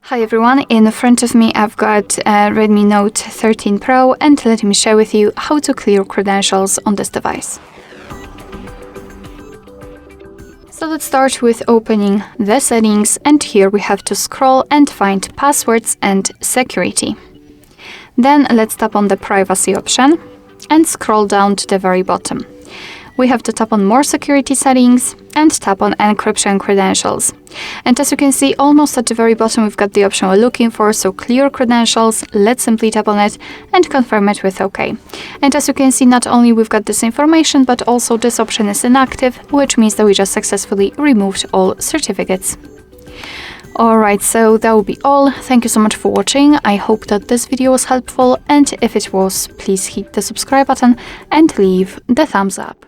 Hi everyone, in front of me I've got a Redmi Note 13 Pro and let me share with you how to clear credentials on this device. So let's start with opening the settings, and here we have to scroll and find passwords and security. Then let's tap on the privacy option and scroll down to the very bottom. We have to tap on more security settings and tap on encryption credentials. And as you can see, almost at the very bottom we've got the option we're looking for, so clear credentials. Let's simply tap on it and confirm it with OK. And as you can see, not only we've got this information, but also this option is inactive, which means that we just successfully removed all certificates. Alright, so that will be all. Thank you so much for watching. I hope that this video was helpful, and if it was, please hit the subscribe button and leave the thumbs up.